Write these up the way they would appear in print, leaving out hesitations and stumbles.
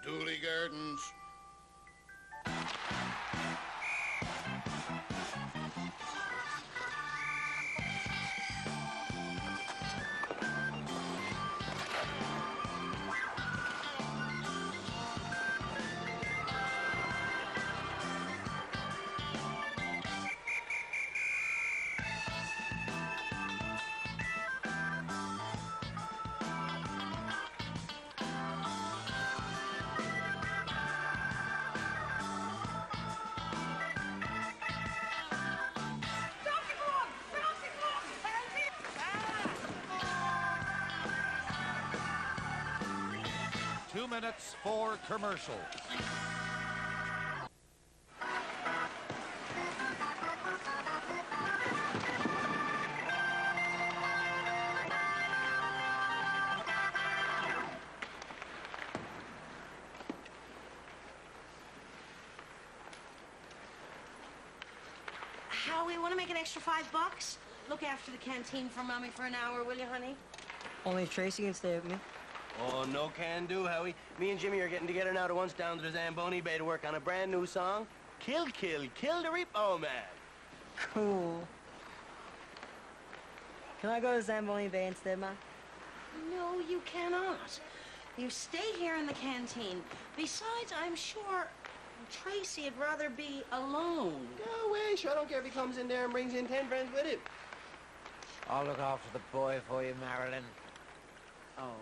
Dooley Gardens. Minutes for commercials. Howie, want to make an extra $5? Look after the canteen for Mommy for an hour, will you, honey? Only if Tracy can stay with me. Oh, no can do, Howie. Me and Jimmy are getting together now at once down to the Zamboni Bay to work on a brand new song. Kill the Repo Man. Cool. Can I go to Zamboni Bay instead, Ma? No, you cannot. You stay here in the canteen. Besides, I'm sure Tracy'd rather be alone. No way, sure, I don't care if he comes in there and brings in 10 friends with him. I'll look after the boy for you, Marilyn. Oh,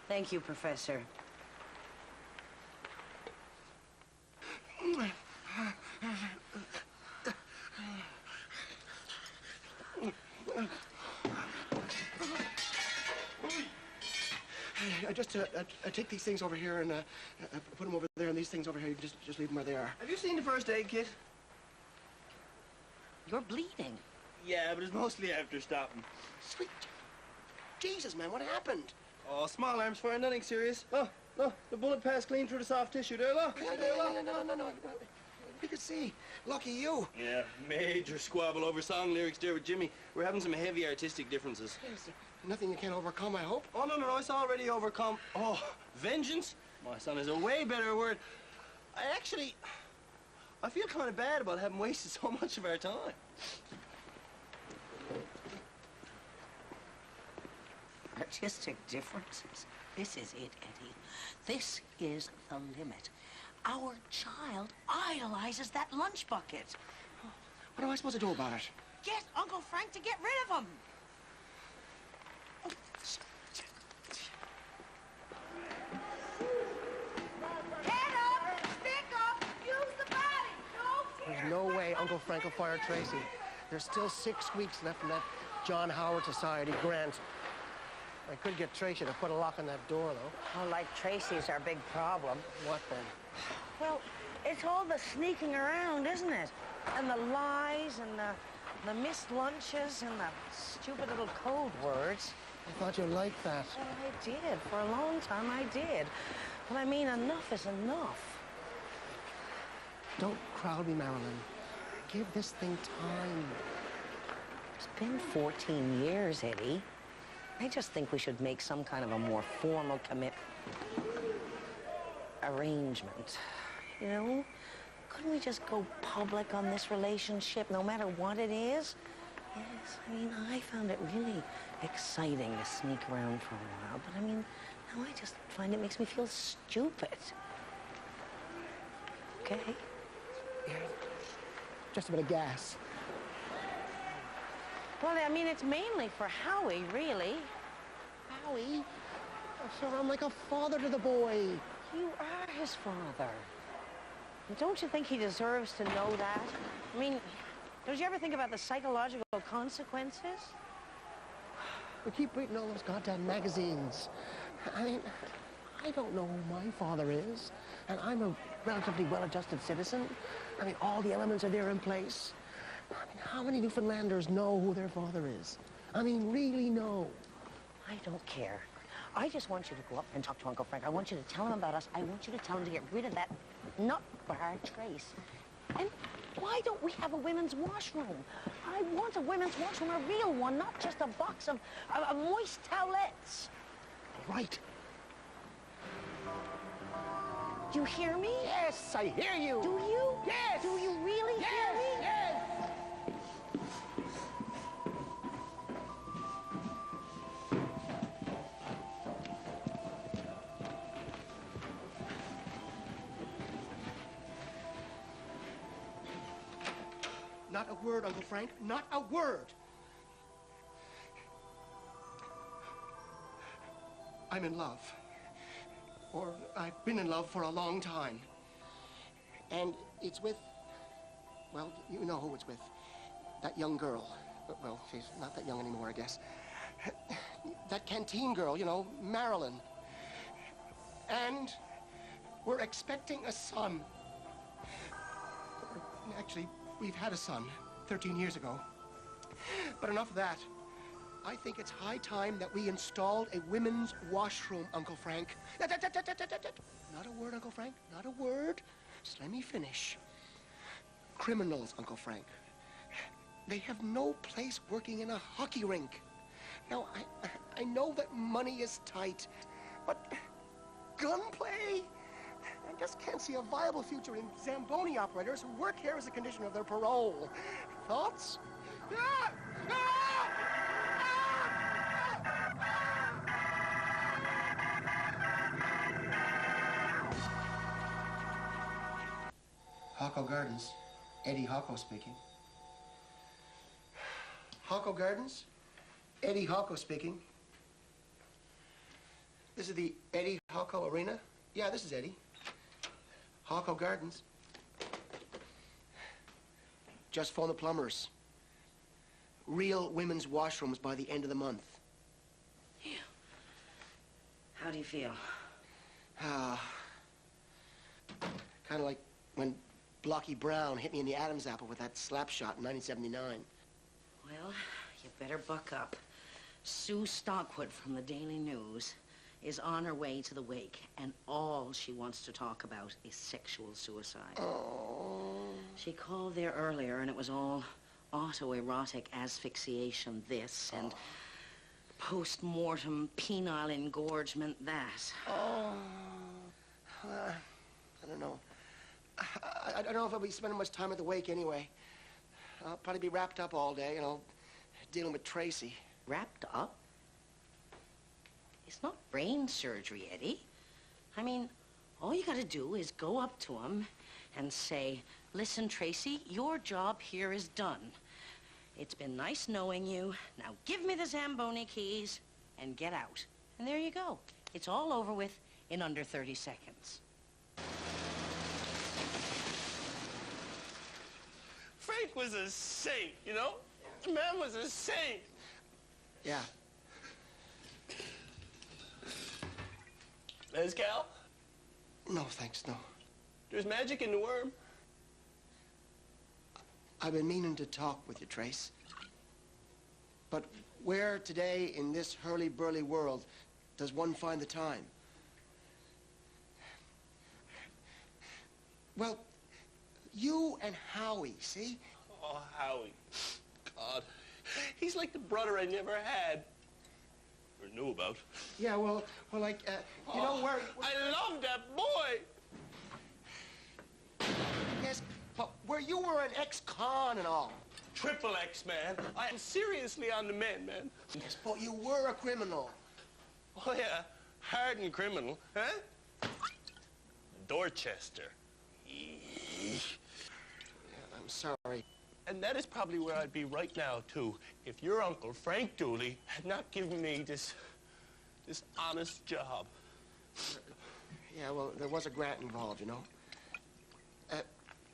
thank you, Professor. I take these things over here and put them over there, and these things over here, you can just leave them where they are. Have you seen the first aid kit? You're bleeding. Yeah, but it's mostly after stopping. Sweet Jesus, man, what happened? Oh, small arms fire, nothing serious. Oh, no, the bullet passed clean through the soft tissue there, look. No. You could see. Lucky you. Yeah, major squabble over song lyrics there with Jimmy. We're having some heavy artistic differences. Yes, nothing you can't overcome, I hope. Oh, no, it's already overcome. Oh, vengeance? My son is a way better word. I feel kind of bad about having wasted so much of our time. Artistic differences. This is it, Eddie. This is the limit. Our child idolizes that lunch bucket. What am I supposed to do about it? Get Uncle Frank to get rid of him. Head up, stick up, use the body. No fear. There's no way Uncle Frank will fire Tracy. There's still 6 weeks left in that John Howard Society grant. I could get Tracy to put a lock on that door, though. Well, like Tracy's our big problem. What then? Well, it's all the sneaking around, isn't it? And the lies and the missed lunches and the stupid little code words. I thought you liked that. Well, I did. For a long time, I did. But I mean, enough is enough. Don't crowd me, Marilyn. Give this thing time. It's been 14 years, Eddie. I just think we should make some kind of a more formal arrangement. You know? Couldn't we just go public on this relationship, no matter what it is? Yes, I mean, I found it really exciting to sneak around for a while, but I mean, now I just find it makes me feel stupid. Okay? Yeah, just a bit of gas. Well, I mean, it's mainly for Howie, really. Howie? Sure, I'm like a father to the boy. You are his father. And don't you think he deserves to know that? I mean, don't you ever think about the psychological consequences? We keep reading all those goddamn magazines. I mean, I don't know who my father is. And I'm a relatively well-adjusted citizen. I mean, all the elements are there in place. I mean, how many Newfoundlanders know who their father is? I mean, really know. I don't care. I just want you to go up and talk to Uncle Frank. I want you to tell him about us. I want you to tell him to get rid of that nut-bar Trace. And why don't we have a women's washroom? I want a women's washroom, a real one, not just a box of moist towelettes. Right. Do you hear me? Yes, I hear you. Do you? Yes. Do you really hear me? Yes. Not a word, Uncle Frank. Not a word. I'm in love. Or I've been in love for a long time. And it's with, well, you know who it's with. That young girl. Well, she's not that young anymore, I guess. That canteen girl, you know, Marilyn. And we're expecting a son. Actually, we've had a son 13 years ago. But enough of that. I think it's high time that we installed a women's washroom, Uncle Frank. Not a word, Uncle Frank. Not a word. Just let me finish. Criminals, Uncle Frank. They have no place working in a hockey rink. Now, I know that money is tight, but gunplay? I just can't see a viable future in Zamboni operators who work here as a condition of their parole. Thoughts? HNIC Gardens. Eddie HNIC speaking. HNIC Gardens. Eddie HNIC speaking. This is the Eddie HNIC Arena? Yeah, this is Eddie. HNIC Gardens. Just phone the plumbers. Real women's washrooms by the end of the month. Yeah. How do you feel? Kind of like when Blocky Brown hit me in the Adam's apple with that slap shot in 1979. Well, you better buck up. Sue Stockwood from the Daily News is on her way to the wake, and all she wants to talk about is sexual suicide. Oh. She called there earlier, and it was all autoerotic asphyxiation this, and post-mortem penile engorgement that. Oh. I don't know. I don't know if I'll be spending much time at the wake anyway. I'll probably be wrapped up all day, you know, dealing with Tracy. Wrapped up? It's not brain surgery, Eddie. I mean, all you gotta do is go up to him and say, listen, Tracy, your job here is done. It's been nice knowing you. Now give me the Zamboni keys and get out. And there you go. It's all over with in under 30 seconds. Frank was a saint, you know? The man was a saint. Yeah. Mezcal? No, thanks, no. There's magic in the worm. I've been meaning to talk with you, Trace. But where today in this hurly-burly world does one find the time? Well, you and Howie, see? Oh, Howie. God. He's like the brother I never had. Or knew about. Yeah, well, like, you know where... I love that boy! Yes, but where you were an ex-con and all. Triple X, man. I am seriously on the mend, man. Yes, but you were a criminal. Oh, yeah. Hardened criminal, huh? Dorchester. Yeah, I'm sorry. And that is probably where I'd be right now, too, if your uncle, Frank Dooley, had not given me this honest job. Yeah, well, there was a grant involved, you know.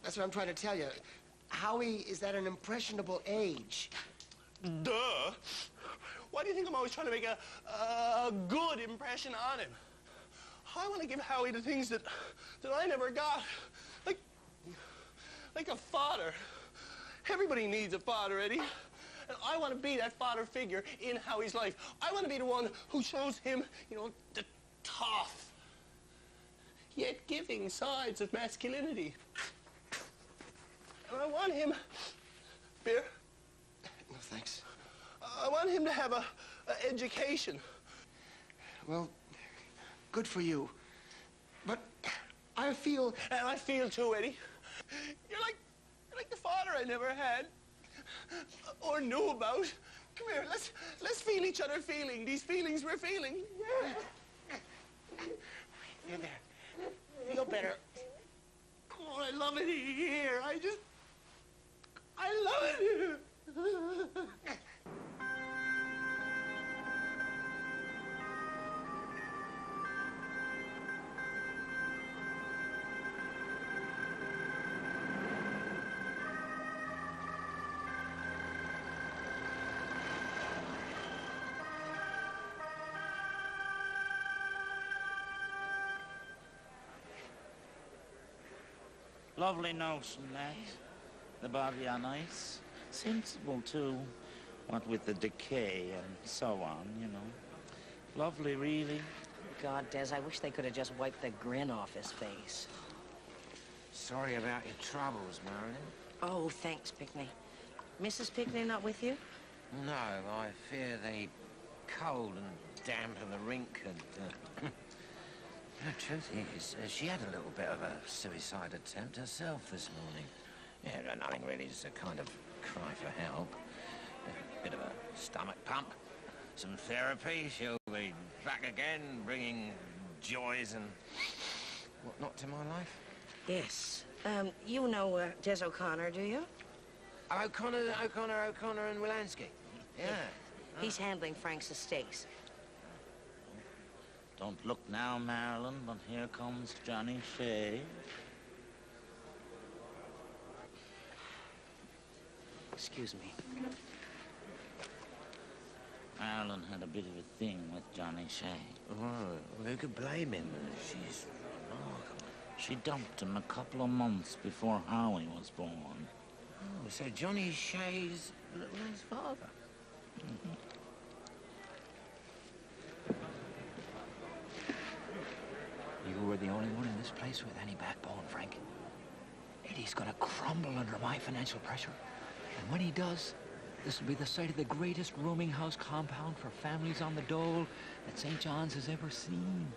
That's what I'm trying to tell you. Howie is at an impressionable age. Duh. Why do you think I'm always trying to make a good impression on him? I want to give Howie the things that I never got. Like a father. Everybody needs a father, Eddie. And I want to be that father figure in Howie's life. I want to be the one who shows him, you know, the tough, yet giving sides of masculinity. And I want him... Beer? No, thanks. I want him to have a education. Well, good for you. But I feel too, Eddie. You're like the father I never had or knew about. Come here, let's feel each other feeling these feelings we're feeling. Yeah. You're there. Feel better. Oh, I love it here. I love it here. Lovely notion, that. The body are nice. Sensible, too. What with the decay and so on, you know. Lovely, really. God, Des, I wish they could have just wiped the grin off his face. Sorry about your troubles, Marilyn. Oh, thanks, Pickney. Mrs. Pickney not with you? No, I fear the cold and damp of the rink had... The truth is, she had a little bit of a suicide attempt herself this morning. Yeah, nothing really, just a kind of cry for help. A bit of a stomach pump, some therapy. She'll be back again, bringing joys and whatnot to my life. Yes. You know Des O'Connor, do you? Oh, O'Connor and Wilansky. Yeah. He's handling Frank's estate. Don't look now, Marilyn, but here comes Johnny Shea. Excuse me. Marilyn had a bit of a thing with Johnny Shea. Oh, well, who could blame him? She's remarkable. She dumped him a couple of months before Howie was born. Oh, so Johnny Shea's little man's father? Mm-hmm. You were the only one in this place with any backbone, Frank. Eddie's gonna crumble under my financial pressure. And when he does, this will be the site of the greatest rooming house compound for families on the dole that St. John's has ever seen.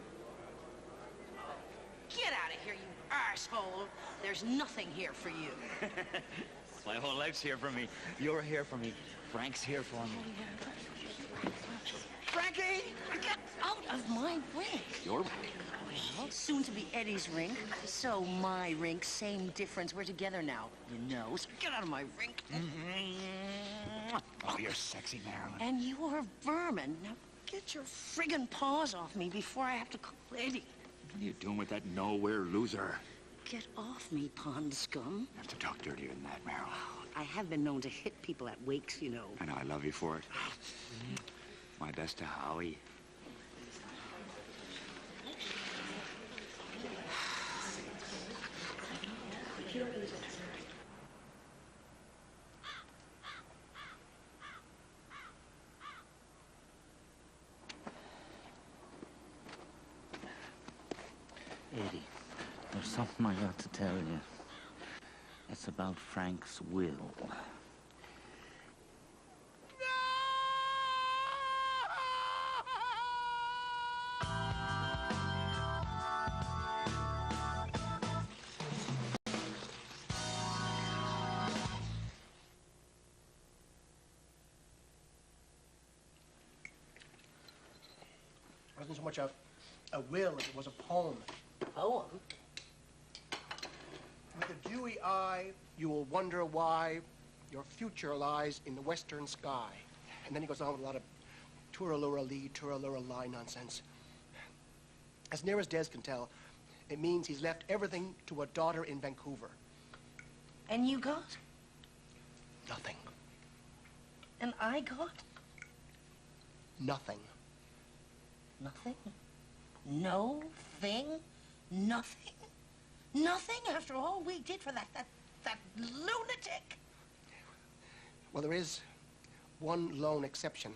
Get out of here, you arsehole. There's nothing here for you. My whole life's here for me. You're here for me. Frank's here for me. Frankie, get out of my rink. Your rink? Well, soon to be Eddie's rink. So my rink, same difference. We're together now, you know. So get out of my rink. Oh, you're sexy, Marilyn. And you're vermin. Now get your friggin' paws off me before I have to call Eddie. What are you doing with that nowhere loser? Get off me, pond scum. I have to talk dirtier than that, Marilyn. I have been known to hit people at wakes, you know. And I love you for it. My best to Howie. Eddie, there's something I got to tell you. It's about Frank's will. It wasn't so much a will as it was a poem. Poem? With a dewy eye, you will wonder why your future lies in the western sky. And then he goes on with a lot of turalura-lee, turalura-lie nonsense. As near as Des can tell, it means he's left everything to a daughter in Vancouver. And you got? Nothing. And I got? Nothing. Nothing? No thing? Nothing? Nothing after all we did for that lunatic? Well, there is one lone exception.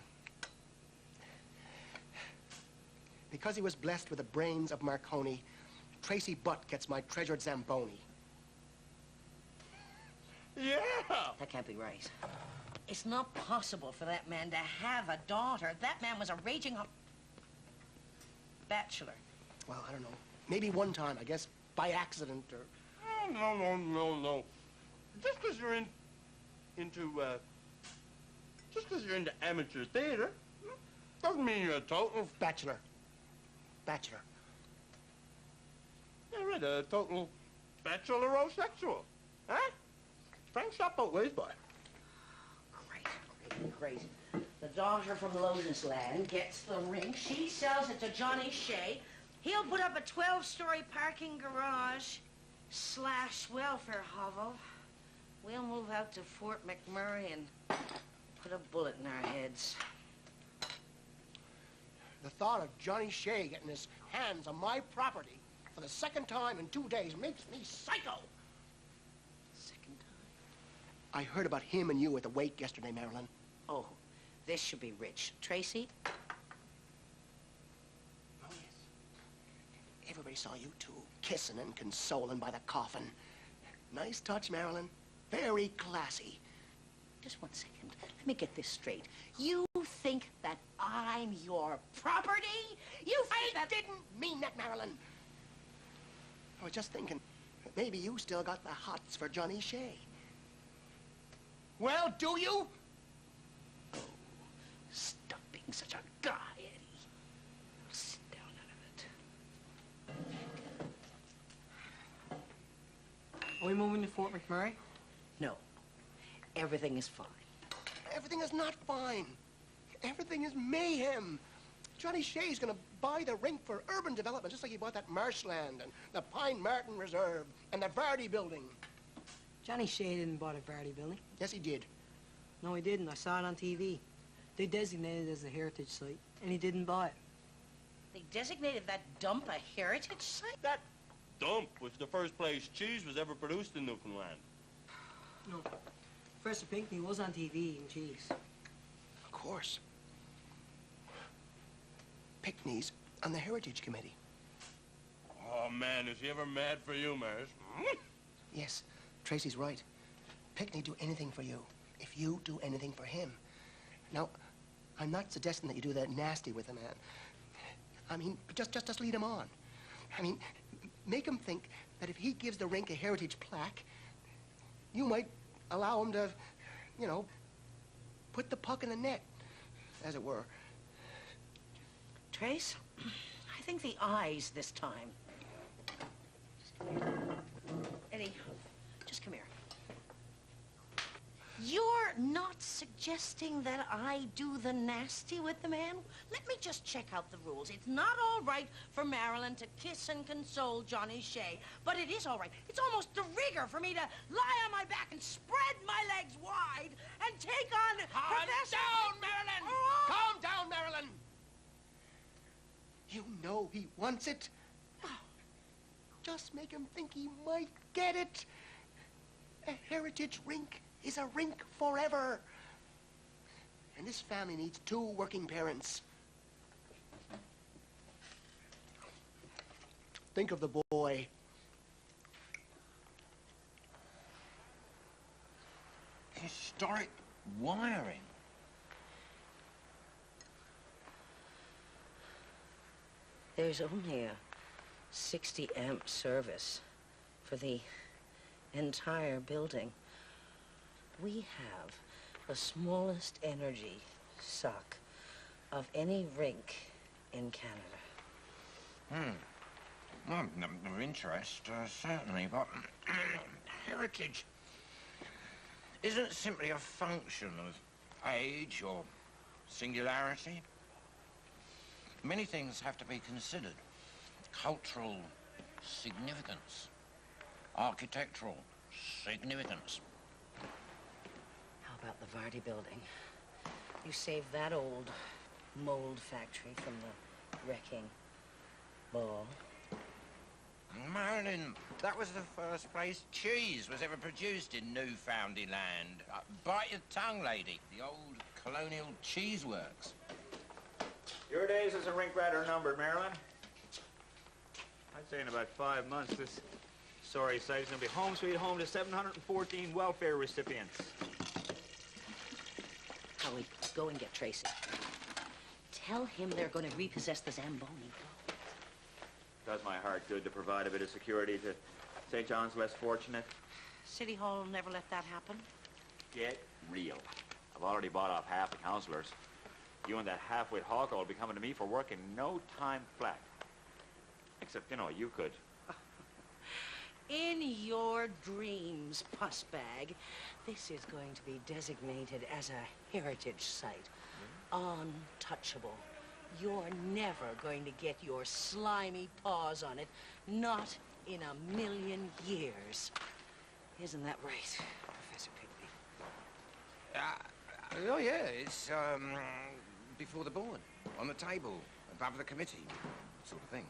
Because he was blessed with the brains of Marconi, Tracy Butt gets my treasured Zamboni. Yeah! That can't be right. It's not possible for that man to have a daughter. That man was a raging bachelor. Well, I don't know. Maybe one time, I guess by accident or... Oh, no. Just because you're into amateur theater, doesn't mean you're a total... Bachelor. Yeah, right, a total bachelorosexual. Huh? Frank's not both ways, boy. Great. The daughter from Lotus Land gets the ring. She sells it to Johnny Shea. He'll put up a 12-story parking garage / welfare hovel. We'll move out to Fort McMurray and put a bullet in our heads. The thought of Johnny Shea getting his hands on my property for the second time in 2 days makes me psycho. Second time? I heard about him and you at the wake yesterday, Marilyn. Oh, this should be rich. Tracy? Oh, yes. Everybody saw you two kissing and consoling by the coffin. Nice touch, Marilyn. Very classy. Just 1 second. Let me get this straight. You think that I'm your property? You think I didn't mean that, Marilyn. I was just thinking that maybe you still got the hots for Johnny Shea. Well, do you? Oh, stop being such a guy, Eddie. Sit down out of it. Are we moving to Fort McMurray? No. Everything is fine. Everything is not fine. Everything is mayhem. Johnny Shea's gonna buy the rink for urban development, just like he bought that marshland and the Pine Martin Reserve and the Vardy building. Johnny Shea didn't buy the Vardy building. Yes, he did. No, he didn't. I saw it on TV. They designated it as a heritage site, and he didn't buy it. They designated that dump a heritage site? That dump was the first place cheese was ever produced in Newfoundland. No. Professor Pinckney was on TV eating cheese. Of course. Pickney's on the Heritage Committee. Oh, man, is he ever mad for you, Maris? Yes, Tracy's right. Pickney do anything for you if you do anything for him. Now, I'm not suggesting that you do that nasty with the man. I mean, just lead him on. I mean, make him think that if he gives the rink a heritage plaque, you might allow him to, you know, put the puck in the net, as it were. Trace, I think the eyes this time. Eddie, just come here. You're not suggesting that I do the nasty with the man? Let me just check out the rules. It's not all right for Marilyn to kiss and console Johnny Shea, but it is all right. It's almost de rigueur for me to lie on my back and spread my legs wide and take on Professor... Calm down, Marilyn! Oh. Calm down, Marilyn! You know he wants it. Just make him think he might get it. A heritage rink is a rink forever. And this family needs 2 working parents. Think of the boy. Historic wiring. There's only a 60-amp service for the entire building. We have the smallest energy suck of any rink in Canada. Well, of interest, certainly, but heritage isn't simply a function of age or singularity. Many things have to be considered. Cultural significance, architectural significance. How about the Vardy building? You saved that old mold factory from the wrecking ball. Marilyn, that was the first place cheese was ever produced in Newfoundland Land. Bite your tongue, lady. The old colonial cheese works. Your days as a rink rat are numbered, Marilyn. I'd say in about 5 months, this sorry site is going to be home sweet home to 714 welfare recipients. Howie, go and get Tracy. Tell him they're going to repossess the Zamboni. Does my heart good to provide a bit of security to St. John's less fortunate. City Hall will never let that happen. Get real. I've already bought off half the councillors. You and that half-wit hawk will be coming to me for work in no time flat. Except, you know, you could. In your dreams, pussbag, this is going to be designated as a heritage site. Untouchable. You're never going to get your slimy paws on it. Not in a million years. Isn't that right, Professor Pigby? Oh, yeah, it's, before the board, on the table, above the committee, sort of thing.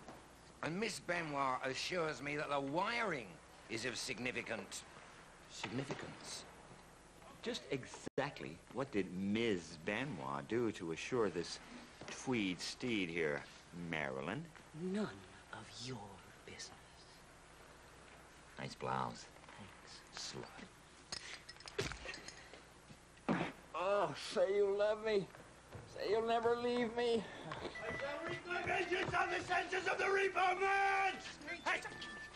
And Miss Benoit assures me that the wiring is of significance. Just exactly what did Ms. Benoit do to assure this tweed steed here, Marilyn? None of your business. Nice blouse. Thanks. Slut. Oh, say you love me. Say you'll never leave me. I shall wreak my vengeance on the senses of the repo man! Hey,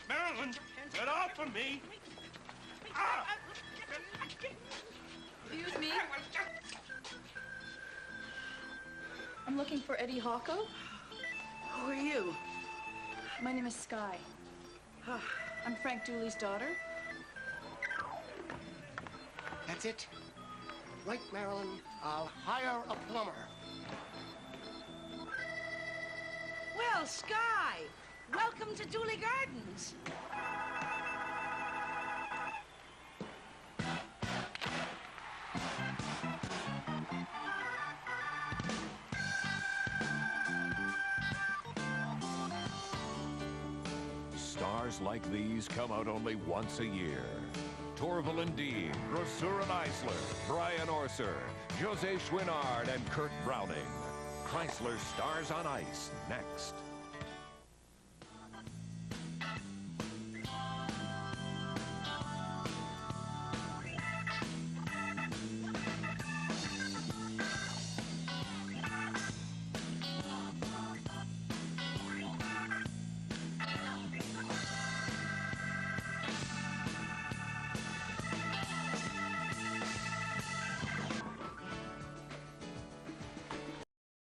Marilyn, get off of me! Ah! Excuse me. I'm looking for Eddie Hawko. Who are you? My name is Sky. I'm Frank Dooley's daughter. That's it. Right, Marilyn. I'll hire a plumber. Well, Sky, welcome to Dooley Gardens. Stars like these come out only once a year. Torval and Dean, Rosuran Eisler, Brian Orser, Jose Chouinard, and Kurt Browning. Chrysler Stars on Ice, next.